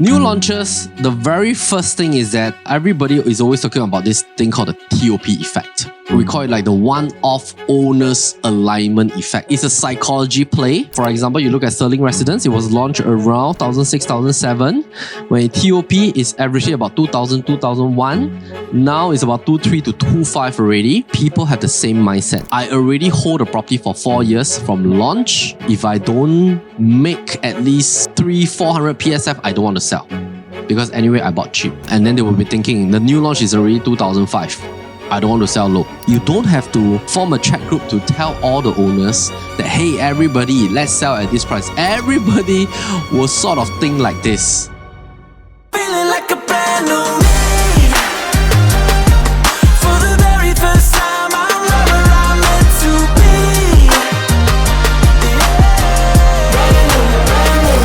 New launches, the very first thing is that everybody is always talking about this thing called the TOP effect. We call it like the one-off owner's alignment effect. It's a psychology play. For example, you look at Springleaf Residence, it was launched around 2006, 2007, when TOP is averaging about 2000, 2001. Now it's about 23 to 25 already. People have the same mindset. I already hold a property for 4 years from launch. If I don't make at least 300-400 PSF, I don't want to sell. Because anyway, I bought cheap. And then they will be thinking, the new launch is already 2005. I don't want to sell low. You don't have to form a chat group to tell all the owners that, hey, everybody, let's sell at this price. Everybody will sort of think like this. Feeling like a brand new me. For the very first time, I'm right where I'm meant to be. Brand new me.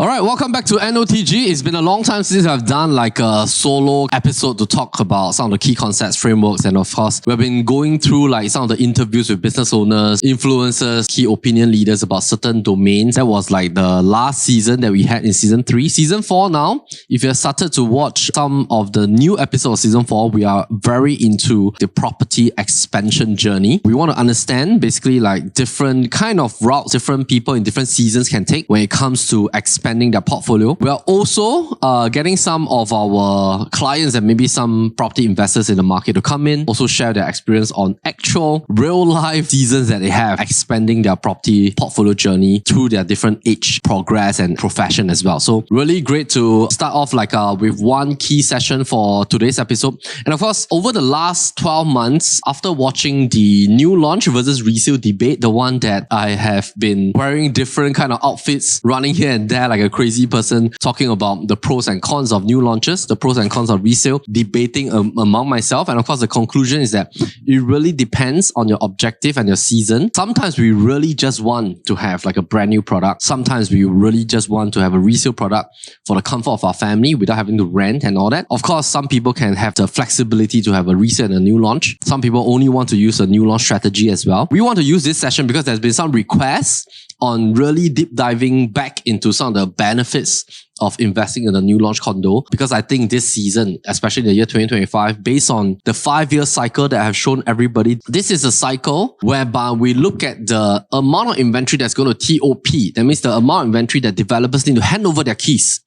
Alright, welcome back to NOTG. It's been a long time since I've done like a solo episode to talk about some of the key concepts, frameworks, and of course, we've been going through like some of the interviews with business owners, influencers, key opinion leaders about certain domains. That was like the last season that we had in season 3. Season 4 now, if you have started to watch some of the new episodes of season 4, we are very into the property expansion journey. We want to understand basically like different kind of routes different people in different seasons can take when it comes to expanding their portfolio. We are also getting some of our clients and maybe some property investors in the market to come in, also share their experience on actual real life seasons that they have expanding their property portfolio journey through their different age, progress and profession as well. So really great to start off like with one key session for today's episode. And of course, over the last 12 months, after watching the new launch versus resale debate, the one that I have been wearing different kind of outfits, running here and there like a crazy person, talking about the pros and cons of new launches, the pros and cons of resale, debating among myself. And of course, the conclusion is that it really depends on your objective and your season. Sometimes we really just want to have like a brand new product. Sometimes we really just want to have a resale product for the comfort of our family without having to rent and all that. Of course, some people can have the flexibility to have a resale and a new launch. Some people only want to use a new launch strategy as well. We want to use this session because there's been some requests on really deep diving back into some of the benefits of investing in a new launch condo, because I think this season, especially the year 2025, based on the 5-year cycle that I have shown everybody, this is a cycle whereby we look at the amount of inventory that's going to TOP. That means the amount of inventory that developers need to hand over their keys.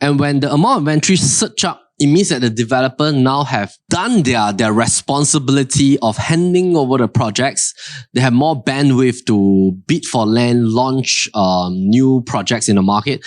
And when the amount of inventory surge up, it means that the developer now have done their responsibility of handing over the projects. They have more bandwidth to bid for land, launch new projects in the market.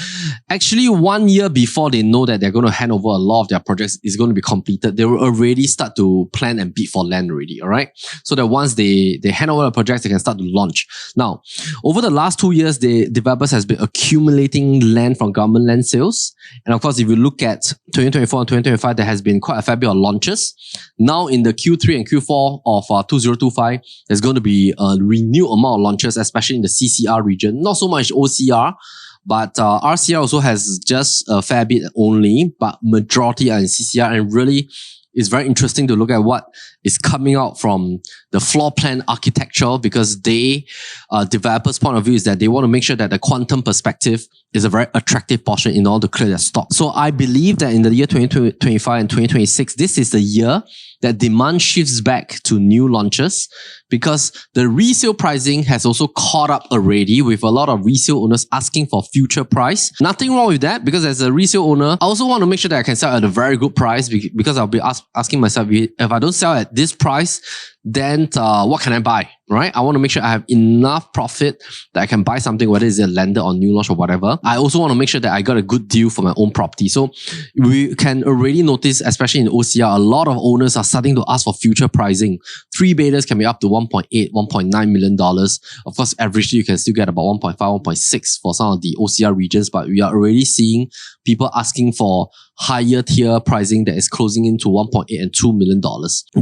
Actually, 1 year before they know that they're going to hand over a lot of their projects is going to be completed, they will already start to plan and bid for land already, all right? So that once they hand over the projects, they can start to launch. Now, over the last 2 years, the developers has been accumulating land from government land sales. And of course, if you look at 2024 and 2025, there has been quite a fair bit of launches. Now in the Q3 and Q4 of 2025, there's going to be a renewed amount of launches, especially in the CCR region. Not so much OCR, but RCR also has just a fair bit only, but majority are in CCR. And really, it's very interesting to look at what is coming out from the floor plan architecture, because developers' point of view is that they want to make sure that the quantum perspective is a very attractive portion in order to clear their stock. So I believe that in the year 2025 and 2026, this is the year that demand shifts back to new launches, because the resale pricing has also caught up already, with a lot of resale owners asking for future price. Nothing wrong with that, because as a resale owner, I also want to make sure that I can sell at a very good price, because I'll be asking myself, if I don't sell at this price, then what can I buy, right? I want to make sure I have enough profit that I can buy something, whether it's a lender or new launch or whatever. I also want to make sure that I got a good deal for my own property. So we can already notice, especially in OCR, a lot of owners are starting to ask for future pricing. 3-beders can be up to $1.8, $1.9 million. Of course, averagely, you can still get about 1.5, 1.6 for some of the OCR regions, but we are already seeing people asking for higher tier pricing that is closing into 1.8 and $2 million.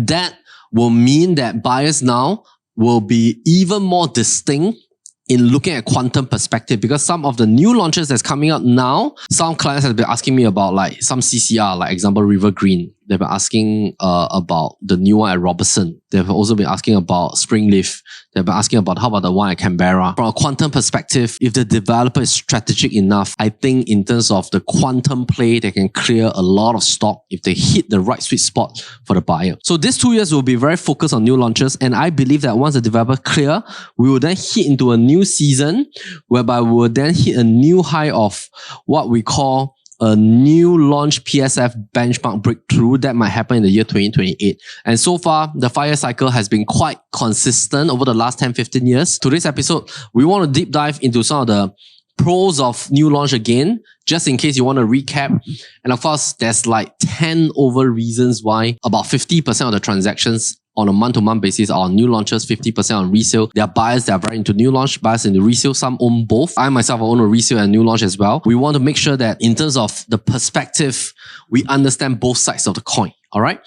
That will mean that buyers now will be even more distinct in looking at quantum perspective, because some of the new launches that's coming out now, some clients have been asking me about like some CCR, like example River Green. They've been asking about the new one at Robertson. They've also been asking about Springleaf. They've been asking about how about the one at Canberra. From a quantum perspective, if the developer is strategic enough, I think in terms of the quantum play, they can clear a lot of stock if they hit the right sweet spot for the buyer. So these 2 years will be very focused on new launches, and I believe that once the developer clear, we will then hit into a new season whereby we will then hit a new high of what we call a new launch PSF benchmark breakthrough that might happen in the year 2028. And so far, the 5-year cycle has been quite consistent over the last 10-15 years. Today's episode, we want to deep dive into some of the pros of new launch again, just in case you want to recap. And of course, there's like 10 over reasons why about 50% of the transactions on a month-to-month basis are on new launches, 50% on resale. There are buyers that are very into new launch, buyers into resale. Some own both. I myself own a resale and new launch as well. We want to make sure that in terms of the perspective, we understand both sides of the coin. All right.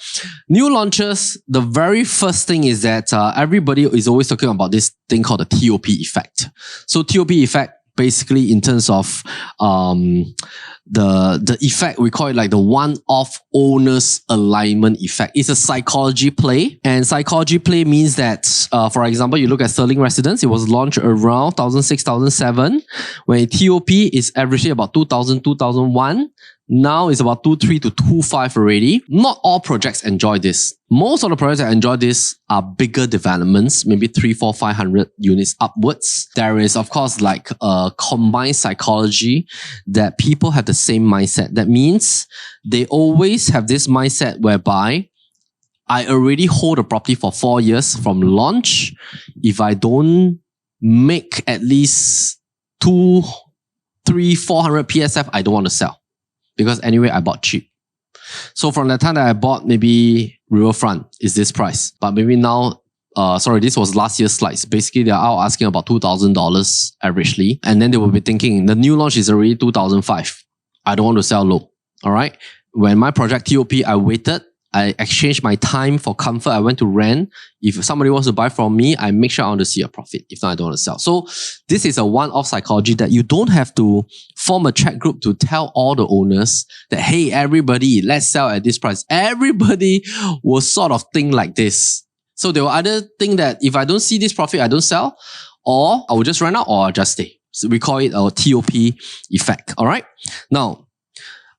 New launches, the very first thing is that everybody is always talking about this thing called the TOP effect. So TOP effect, basically in terms of the effect, we call it like the one-off owners alignment effect. It's a psychology play, and psychology play means that, for example, you look at Springleaf Residence, it was launched around 2006, 2007, when TOP is averagely about 2000, 2001. Now it's about 2.3 to 2.5 already. Not all projects enjoy this. Most of the projects that enjoy this are bigger developments, maybe 300, 400, 500 units upwards. There is, of course, like a combined psychology that people have the same mindset. That means they always have this mindset whereby I already hold a property for 4 years from launch. If I don't make at least 200, 300, 400 PSF, I don't want to sell. Because anyway, I bought cheap. So from the time that I bought, maybe Riverfront is this price. But maybe now, this was last year's slides. Basically, they're out asking about $2,000 averagely. And then they will be thinking, the new launch is already 2,005. I don't want to sell low. All right. When my project TOP, I waited. I exchanged my time for comfort. I went to rent. If somebody wants to buy from me, I make sure I want to see a profit. If not, I don't want to sell. So this is a one-off psychology that you don't have to form a chat group to tell all the owners that, hey, everybody, let's sell at this price. Everybody will sort of think like this. So they will either think that if I don't see this profit, I don't sell, or I will just rent out, or I'll just stay. So we call it our TOP effect. All right. Now,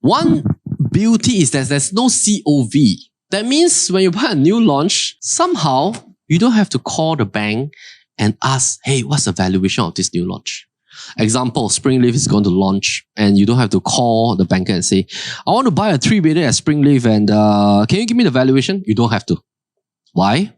one beauty is that there's no COV. That means when you buy a new launch, somehow you don't have to call the bank and ask, hey, what's the valuation of this new launch? Example, Springleaf is going to launch and you don't have to call the banker and say, I want to buy a 3-bedder at Springleaf and can you give me the valuation? You don't have to. Why?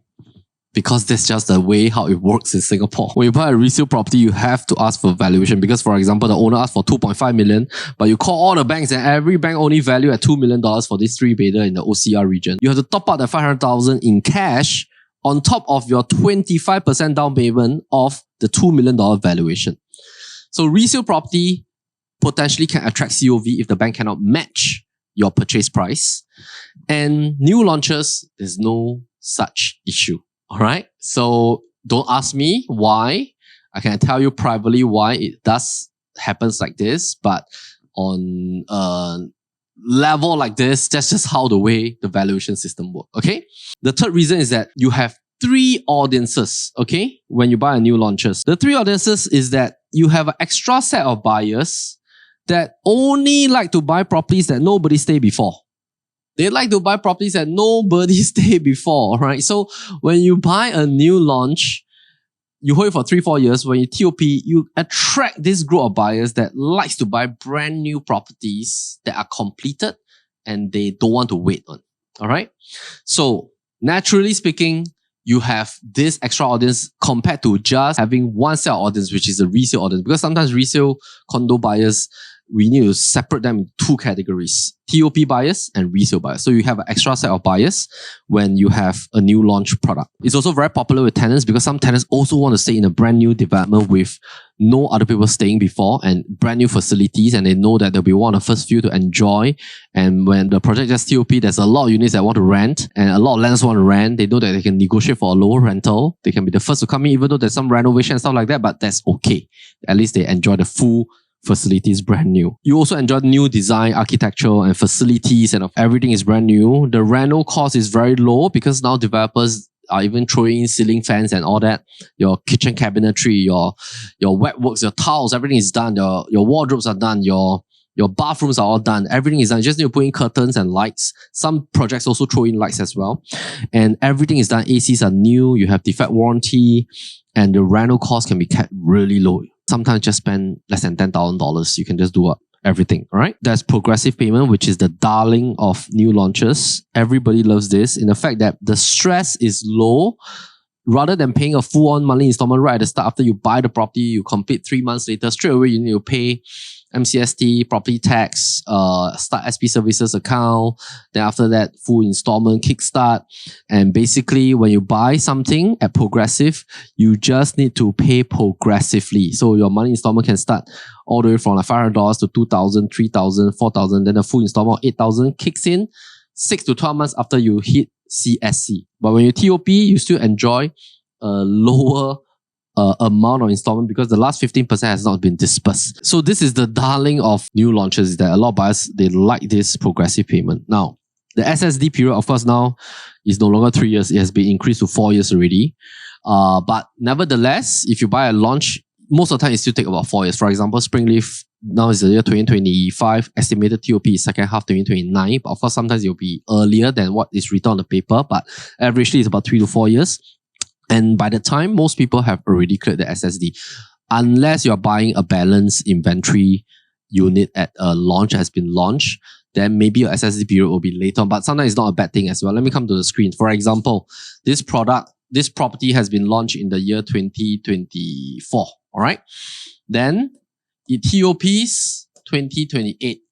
Because that's just the way how it works in Singapore. When you buy a resale property, you have to ask for valuation because, for example, the owner asked for 2.5 million, but you call all the banks and every bank only value at $2 million for this 3-bedder in the OCR region. You have to top up the 500,000 in cash on top of your 25% down payment of the $2 million valuation. So resale property potentially can attract COV if the bank cannot match your purchase price. And new launches, there's no such issue. All right. So don't ask me why. I can tell you privately why it does happens like this, but on a level like this, that's just how the way the valuation system works. Okay. The third reason is that you have 3 audiences. Okay. When you buy a new launches, the 3 audiences is that you have an extra set of buyers that only like to buy properties that nobody stayed before. They like to buy properties that nobody stayed before, right? So when you buy a new launch, you hold it for 3-4 years. When you TOP, you attract this group of buyers that likes to buy brand new properties that are completed and they don't want to wait on. All right. So naturally speaking, you have this extra audience compared to just having one set of audience, which is a resale audience. Because sometimes resale condo buyers, we need to separate them in 2 categories, TOP buyers and resale buyers. So you have an extra set of buyers when you have a new launch product. It's also very popular with tenants because some tenants also want to stay in a brand new development with no other people staying before and brand new facilities, and they know that they'll be one of the first few to enjoy. And when the project just TOP, there's a lot of units that want to rent and a lot of landlords want to rent. They know that they can negotiate for a lower rental. They can be the first to come in, even though there's some renovation and stuff like that, but that's okay. At least they enjoy the full facilities brand new. You also enjoy new design, architecture, and facilities, and everything is brand new. The rental cost is very low because now developers are even throwing in ceiling fans and all that. Your kitchen cabinetry, your wetworks, your tiles, everything is done. Your wardrobes are done. Your bathrooms are all done. Everything is done. You just need to put in curtains and lights. Some projects also throw in lights as well. And everything is done. ACs are new. You have defect warranty. And the rental cost can be kept really low. Sometimes just spend less than $10,000. You can just do everything. All right. There's progressive payment, which is the darling of new launches. Everybody loves this in the fact that the stress is low. Rather than paying a full-on monthly installment right at the start after you buy the property, you complete 3 months later, straight away you need to pay MCST, property tax, start SP services account. Then after that, full installment, kickstart. And basically, when you buy something at progressive, you just need to pay progressively. So your monthly installment can start all the way from like $500 to $2,000, $3,000, $4,000. Then the full installment of $8,000 kicks in 6 to 12 months after you hit CSC. But when you TOP, you still enjoy a lower amount of installment because the last 15% has not been dispersed. So this is the darling of new launches, is that a lot of buyers, they like this progressive payment. Now, the SSD period, of course, now is no longer 3 years. It has been increased to 4 years already. But nevertheless, if you buy a launch, most of the time it still take about 4 years. For example, Springleaf, now is the year 2025. Estimated TOP is second half 2029. But of course, sometimes it will be earlier than what is written on the paper. But averagely, it's about 3 to 4 years. And by the time, most people have already cleared the SSD. Unless you're buying a balanced inventory unit at a launch has been launched, then maybe your SSD period will be later on. But sometimes it's not a bad thing as well. Let me come to the screen. For example, this property has been launched in the year 2024. All right. Then it TOPs 2028.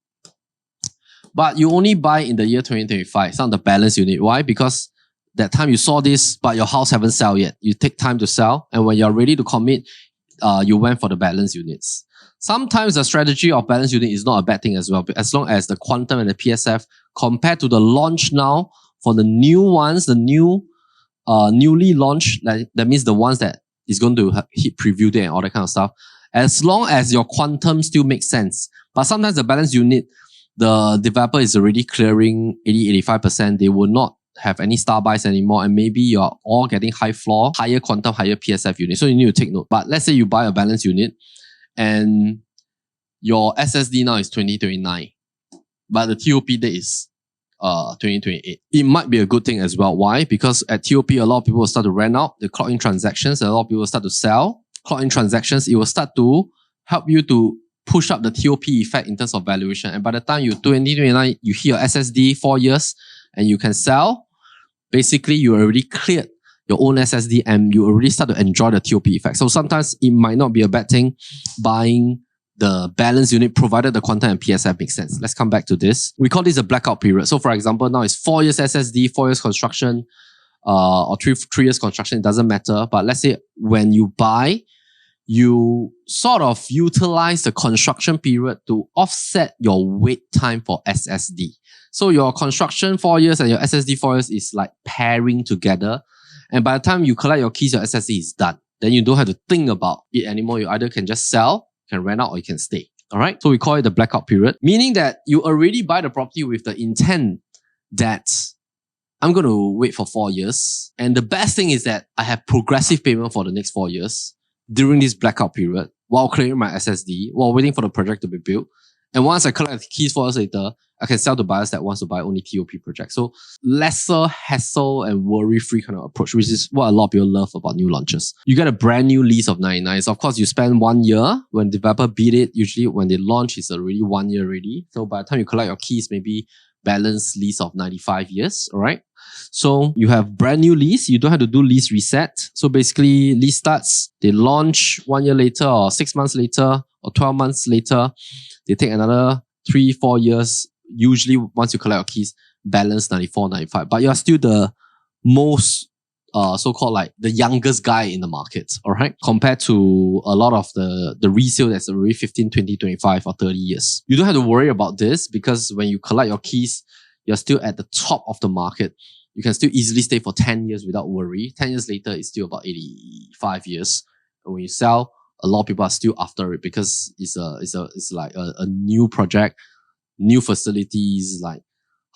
But you only buy in the year 2025. It's not the balance unit. Why? Because that time you saw this, but your house haven't sold yet. You take time to sell. And when you're ready to commit, you went for the balance units. Sometimes the strategy of balance unit is not a bad thing as well. As long as the quantum and the PSF compared to the launch now for the new ones, the newly launched, that means the ones that is going to hit preview day and all that kind of stuff. As long as your quantum still makes sense. But sometimes the balance unit, the developer is already clearing 80-85%. They will not have any star buys anymore, and maybe you're all getting high floor, higher quantum, higher PSF unit. So you need to take note. But let's say you buy a balance unit and your SSD now is 2029, but the TOP date is 2028. It might be a good thing as well. Why? Because at TOP, a lot of people will start to rent out the clock-in transactions. A lot of people will start to sell clock-in transactions. It will start to help you to push up the TOP effect in terms of valuation. And by the time you 2029, you hit your SSD 4 years and you can sell, basically you already cleared your own SSD and you already start to enjoy the TOP effect. So sometimes it might not be a bad thing buying the balance unit provided the quantum and PSF makes sense. Let's come back to this. We call this a blackout period. So for example, now it's 4 years SSD, 4 years construction, or three years construction. It doesn't matter. But let's say when you buy, you sort of utilize the construction period to offset your wait time for SSD. So your construction 4 years and your SSD 4 years is like pairing together. And by the time you collect your keys, your SSD is done. Then you don't have to think about it anymore. You either can just sell, can rent out, or you can stay. All right. So we call it the blackout period, meaning that you already buy the property with the intent that I'm going to wait for 4 years. And the best thing is that I have progressive payment for the next 4 years during this blackout period while clearing my SSD, while waiting for the project to be built. And once I collect the keys 4 years later, I can sell to buyers that wants to buy only TOP projects. So lesser hassle and worry-free kind of approach, which is what a lot of people love about new launches. You get a brand new lease of 99. So of course, you spend 1 year. When developer beat it, usually when they launch, it's already 1 year already. So by the time you collect your keys, maybe balance lease of 95 years. All right. So you have brand new lease. You don't have to do lease reset. So basically, lease starts, they launch 1 year later or 6 months later or 12 months later. They take another 3-4 years. Usually, once you collect your keys, balance 94, 95. But you're still the most so-called like the youngest guy in the market, all right? Compared to a lot of the resale that's already 15, 20, 25 or 30 years. You don't have to worry about this because when you collect your keys, you're still at the top of the market. You can still easily stay for 10 years without worry. 10 years later, it's still about 85 years. And when you sell, a lot of people are still after it because it's like a new project, new facilities, like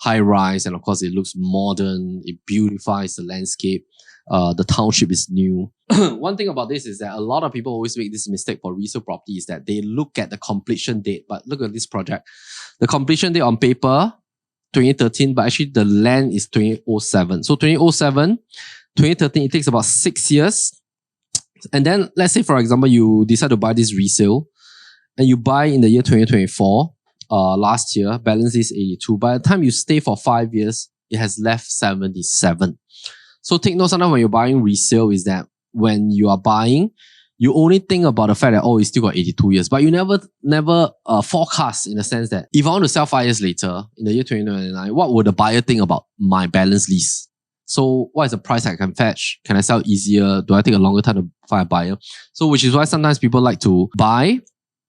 high rise, and of course it looks modern, it beautifies the landscape. The township is new. One thing about this is that a lot of people always make this mistake for resale property is that they look at the completion date. But look at this project. The completion date on paper, 2013, but actually the land is 2007. So 2007, 2013, it takes about 6 years. And then let's say, for example, you decide to buy this resale and you buy in the year 2024, last year, balance is 82. By the time you stay for 5 years, it has left 77. So take note, sometimes when you're buying resale is that when you are buying, you only think about the fact that, oh, it's still got 82 years. But you never forecast in the sense that if I want to sell 5 years later, in the year 2029, what would the buyer think about my balance lease? So what is the price I can fetch? Can I sell easier? Do I take a longer time to find a buyer? So which is why sometimes people like to buy.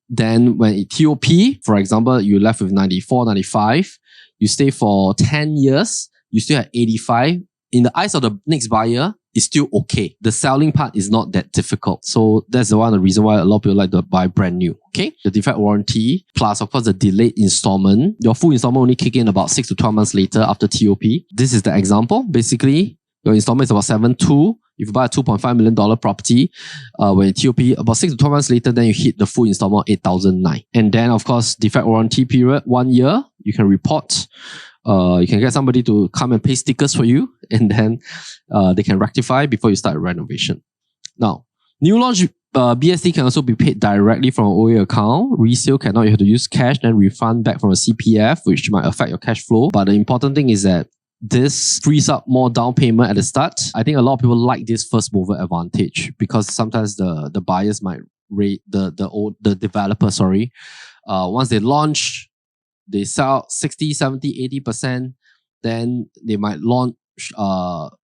Then when it TOP, for example, you're left with 94, 95, you stay for 10 years, you still have 85. In the eyes of the next buyer, it's still okay. The selling part is not that difficult. So that's one of the reasons why a lot of people like to buy brand new. Okay. The defect warranty, plus of course the delayed installment. Your full installment only kick in about 6 to 12 months later after TOP. This is the example. Basically, your installment is about 7.2. If you buy a $2.5 million property, when you TOP, about 6 to 12 months later, then you hit the full installment 8,009. And then of course, defect warranty period, 1 year, you can report. You can get somebody to come and paste stickers for you, and then they can rectify before you start a renovation. Now, new launch BST can also be paid directly from an OA account. Resale cannot. You have to use cash, then refund back from a CPF, which might affect your cash flow. But the important thing is that this frees up more down payment at the start. I think a lot of people like this first mover advantage because sometimes the buyers might rate the developer, once they launch, they sell 60, 70, 80%, then they might launch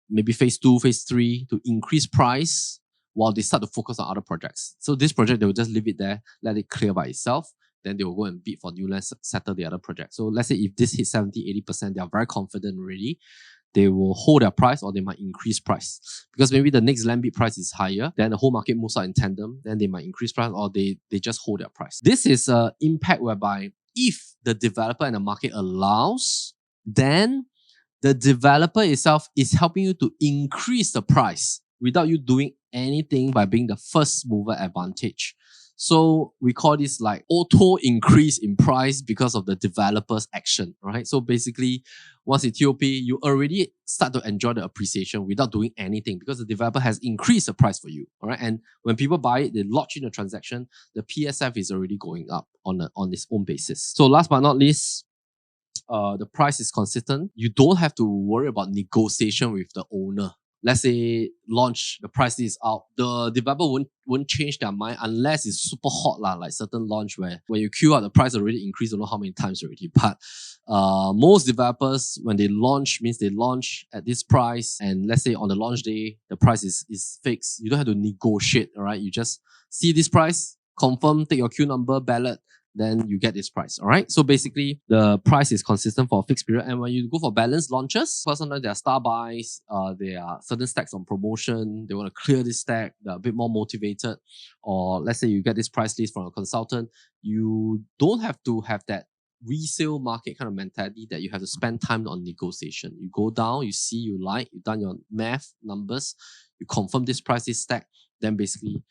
maybe phase 2, phase 3 to increase price while they start to focus on other projects. So this project, they will just leave it there, let it clear by itself. Then they will go and bid for new land, settle the other project. So let's say if this hits 70, 80%, they are very confident already. They will hold their price or they might increase price. Because maybe the next land bid price is higher, then the whole market moves out in tandem, then they might increase price or they just hold their price. This is an impact whereby if the developer and the market allows, then the developer itself is helping you to increase the price without you doing anything by being the first mover advantage. So we call this like auto increase in price because of the developer's action, right? So basically, once it TOP, you already start to enjoy the appreciation without doing anything because the developer has increased the price for you, all right? And when people buy it, they lodge in a transaction, the PSF is already going up on its own basis. So last but not least, the price is consistent. You don't have to worry about negotiation with the owner. Let's say launch, the price is out. The developer won't change their mind unless it's super hot, like certain launch where when you queue out, the price already increased, I don't know how many times already. But most developers, when they launch, means they launch at this price. And let's say on the launch day, the price is fixed. You don't have to negotiate, all right? You just see this price, confirm, take your queue number, ballot, then you get this price, all right? So basically, the price is consistent for a fixed period. And when you go for balanced launches, because sometimes there are star buys, there are certain stacks on promotion, they want to clear this stack, they're a bit more motivated. Or let's say you get this price list from a consultant, you don't have to have that resale market kind of mentality that you have to spend time on negotiation. You go down, you see, you like, you've done your math, numbers, you confirm this price, this stack, then basically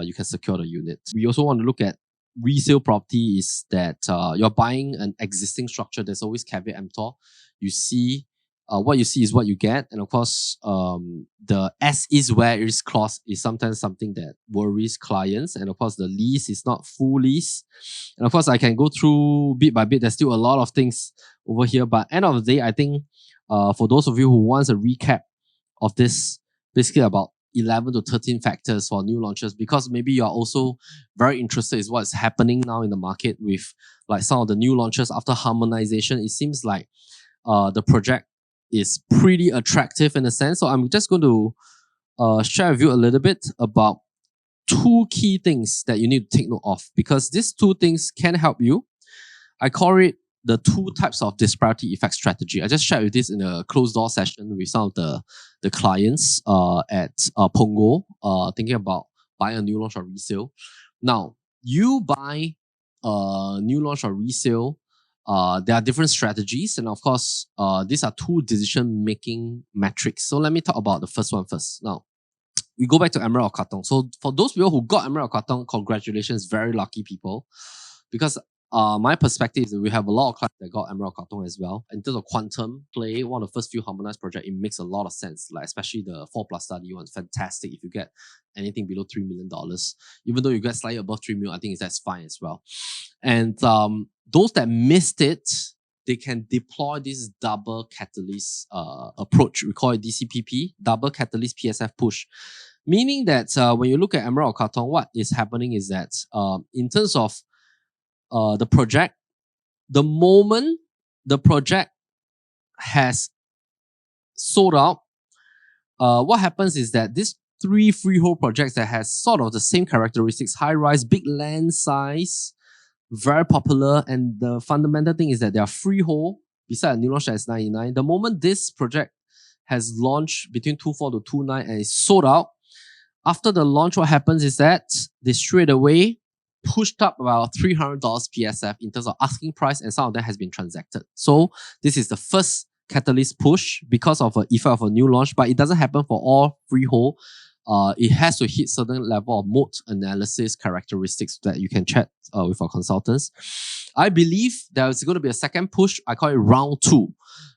you can secure the unit. We also want to look at resale property is that you're buying an existing structure. There's always caveat emptor. You see, what you see is what you get. And of course, the as is where is clause is sometimes something that worries clients. And of course, the lease is not full lease. And of course, I can go through bit by bit. There's still a lot of things over here. But end of the day, I think for those of you who wants a recap of this, basically about 11 to 13 factors for new launches, because maybe you're also very interested in what's happening now in the market with like some of the new launches after harmonization. It seems like the project is pretty attractive in a sense. So I'm just going to share with you a little bit about 2 key things that you need to take note of, because these 2 things can help you. I call it the 2 types of disparity effect strategy. I just shared with this in a closed door session with some of the clients at Pongo, thinking about buy a new launch or resale. Now, you buy a new launch or resale, there are different strategies. And of course, these are two decision-making metrics. So let me talk about the first one first. Now, we go back to Emerald or Katong. So for those people who got Emerald or Katong, congratulations, very lucky people. Because my perspective is that we have a lot of clients that got Emerald or Katong as well. In terms of quantum play, one of the first few harmonized projects, it makes a lot of sense. Like especially the 4+ study one, fantastic. If you get anything below $3 million, even though you get slightly above 3 million, I think that's fine as well. And those that missed it, they can deploy this double catalyst approach. We call it DCPP, double catalyst PSF push. Meaning that when you look at Emerald or Katong, what is happening is that in terms of the project, the moment the project has sold out, what happens is that these 3 freehold projects that has sort of the same characteristics, high rise, big land size, very popular, and the fundamental thing is that they are freehold beside a new launch that is 99. The moment this project has launched between 24 to 29 and is sold out, after the launch, what happens is that they straight away pushed up about $300 PSF in terms of asking price, and some of that has been transacted. So this is the first catalyst push because of an effect of a new launch, but it doesn't happen for all freehold. It has to hit certain level of moat analysis characteristics that you can check with our consultants. I believe there's going to be a second push. I call it round 2.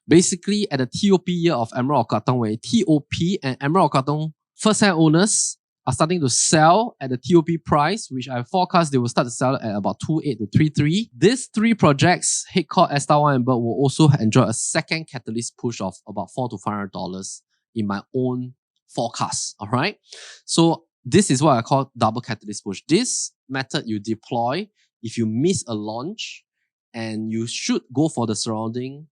Basically, at the TOP year of Emerald or Katong, where TOP and Emerald or Katong first-hand owners are starting to sell at the TOP price, which I forecast they will start to sell at about 2.8 to 3.3. These 3 projects, Headcourt, Estar 1 and Bird, will also enjoy a second catalyst push of about $400 to $500 in my own forecast. All right. So this is what I call double catalyst push. This method you deploy if you miss a launch, and you should go for the surrounding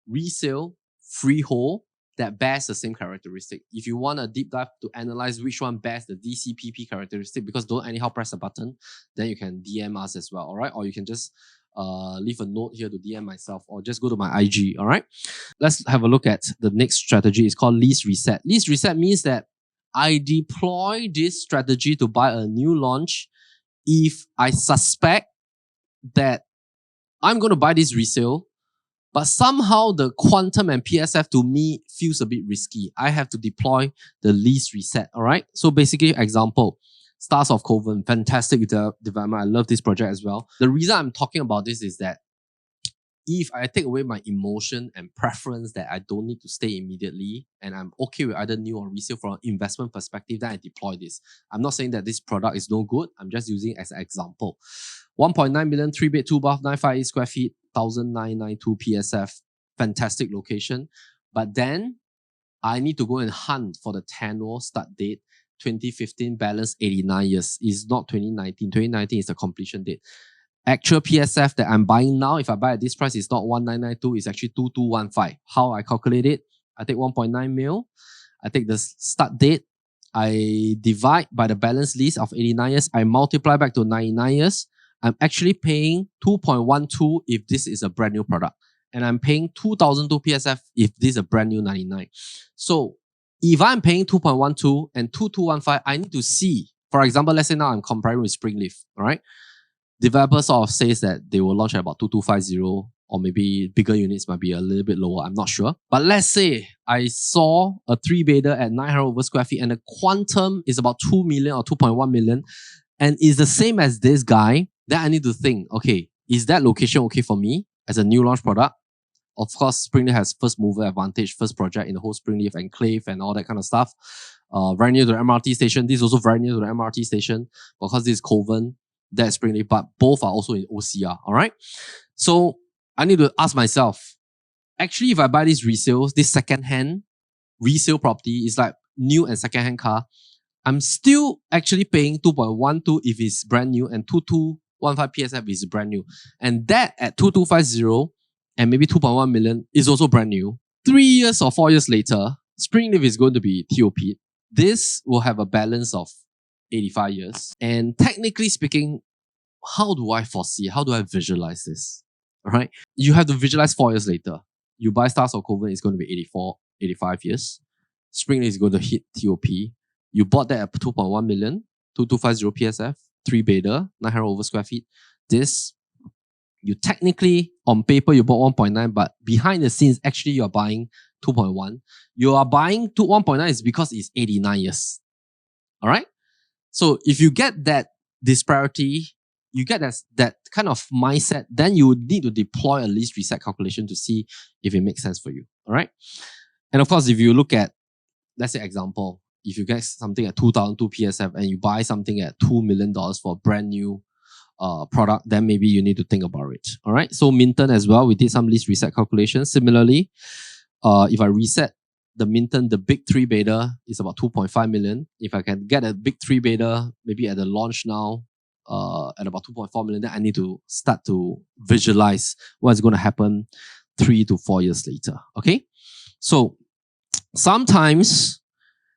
resale freehold that bears the same characteristic. If you want a deep dive to analyze which one bears the DCPP characteristic, because don't anyhow press a button, then you can DM us as well, all right? Or you can just leave a note here to DM myself, or just go to my IG, all right? Let's have a look at the next strategy. It's called lease reset. Lease reset means that I deploy this strategy to buy a new launch if I suspect that I'm going to buy this resale, but somehow the quantum and PSF to me feels a bit risky. I have to deploy the lease reset, all right? So basically, example, Stars of Coven, fantastic development. I love this project as well. The reason I'm talking about this is that if I take away my emotion and preference that I don't need to stay immediately, and I'm okay with either new or resale from an investment perspective, then I deploy this. I'm not saying that this product is no good. I'm just using it as an example. 1.9 million, 3-bed, 2-bath, 958 square feet, 1,992 PSF. Fantastic location. But then I need to go and hunt for the tenure start date. 2015 balance 89 years. It's not 2019. 2019 is the completion date. Actual PSF that I'm buying now, if I buy at this price, it's not 1992, it's actually 2215. How I calculate it? I take 1.9 mil. I take the start date. I divide by the balance lease of 89 years. I multiply back to 99 years. I'm actually paying 2.12 if this is a brand new product. And I'm paying 2002 PSF if this is a brand new 99. So if I'm paying 2.12 and 2215, I need to see, for example, let's say now I'm comparing with Springleaf, all right? Developer sort of says that they will launch at about 2250, or maybe bigger units might be a little bit lower. I'm not sure. But let's say I saw a 3-bedder at 900 over square feet and the quantum is about 2 million or 2.1 million and is the same as this guy. Then I need to think, okay, is that location okay for me as a new launch product? Of course, Springleaf has first mover advantage, first project in the whole Springleaf enclave and all that kind of stuff. Very near to the MRT station. This is also very near to the MRT station because this is Coven, that's Springleaf, but both are also in OCR, all right? So I need to ask myself, actually, if I buy these resales, this second-hand resale property is like new and second-hand car, I'm still actually paying 2.12 if it's brand new and 2215 PSF is brand new. And that at 2250 and maybe 2.1 million is also brand new. 3 years or 4 years later, Springleaf is going to be TOP. This will have a balance of 85 years. And technically speaking, how do I foresee? How do I visualize this? All right. You have to visualize 4 years later. You buy Stars or Coven, it's going to be 84, 85 years. Springleaf is going to hit TOP. You bought that at 2.1 million. 2250 PSF, 3-bedder, 900 over square feet. This, you technically, on paper, you bought 1.9, but behind the scenes, actually, you're buying 2.1. You are buying 1.9 is because it's 89 years. All right? So if you get that disparity, you get that kind of mindset, then you would need to deploy a lease reset calculation to see if it makes sense for you. All right? And of course, if you look at, let's say example, if you get something at 2002 PSF and you buy something at $2 million for a brand new product, then maybe you need to think about it. All right. So Minton as well, we did some lease reset calculations. Similarly, if I reset the Minton, the big 3-bedder is about 2.5 million. If I can get a big 3-bedder, maybe at the launch now, at about 2.4 million, then I need to start to visualize what's going to happen 3 to 4 years later. Okay. So sometimes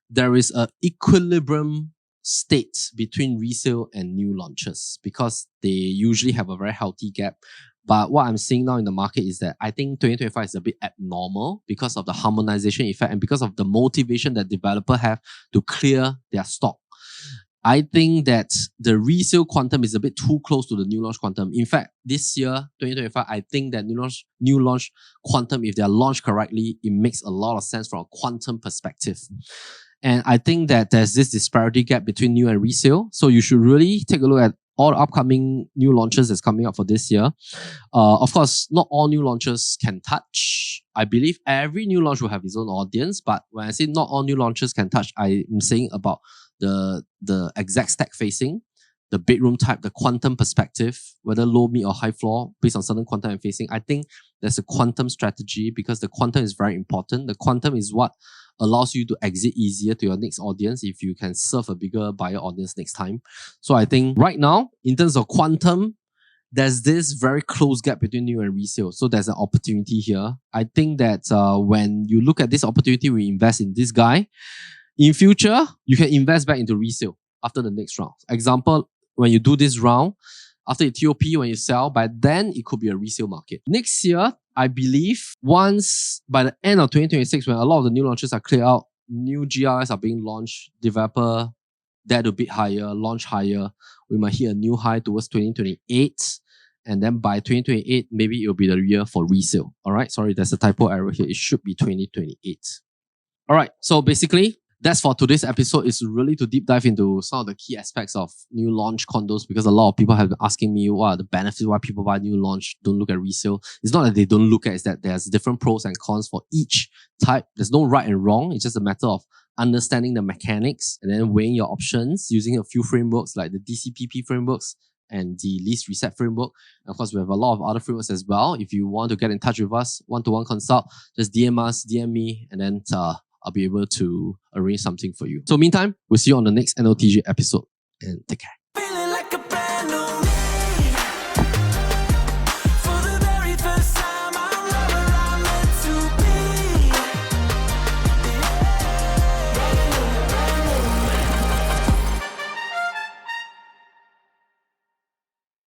there is an equilibrium state between resale and new launches because they usually have a very healthy gap. But what I'm seeing now in the market is that I think 2025 is a bit abnormal because of the harmonization effect and because of the motivation that developers have to clear their stock. I think that the resale quantum is a bit too close to the new launch quantum. In fact, this year, 2025, I think that new launch quantum, if they are launched correctly, it makes a lot of sense from a quantum perspective. And I think that there's this disparity gap between new and resale. So you should really take a look at all the upcoming new launches that's coming up for this year. Of course, not all new launches can touch. I believe every new launch will have its own audience. But when I say not all new launches can touch, I'm saying about the exact stack facing, the bedroom type, the quantum perspective, whether low, mid, or high floor, based on certain quantum and facing. I think there's a quantum strategy because the quantum is very important. The quantum is what allows you to exit easier to your next audience if you can serve a bigger buyer audience next time. So I think right now, in terms of quantum, there's this very close gap between new and resale. So there's an opportunity here. I think that when you look at this opportunity, we invest in this guy. In future, you can invest back into resale after the next round. Example, when you do this round, after you TOP, when you sell, by then it could be a resale market. Next year, I believe once by the end of 2026, when a lot of the new launches are cleared out, new GRS are being launched, developer that a bit higher, launch higher, we might hit a new high towards 2028. And then by 2028, maybe it will be the year for resale. All right. Sorry, there's a typo error here. It should be 2028. All right. So basically, that's for today's episode. Is really to deep dive into some of the key aspects of new launch condos because a lot of people have been asking me what are the benefits, why people buy new launch, don't look at resale. It's not that they don't look at it, it's that there's different pros and cons for each type. There's no right and wrong. It's just a matter of understanding the mechanics and then weighing your options using a few frameworks like the DCPP frameworks and the lease reset framework. And of course, we have a lot of other frameworks as well. If you want to get in touch with us, one-to-one consult, just DM us, DM me, and then I'll be able to arrange something for you. So meantime, we'll see you on the next NOTG episode and take care.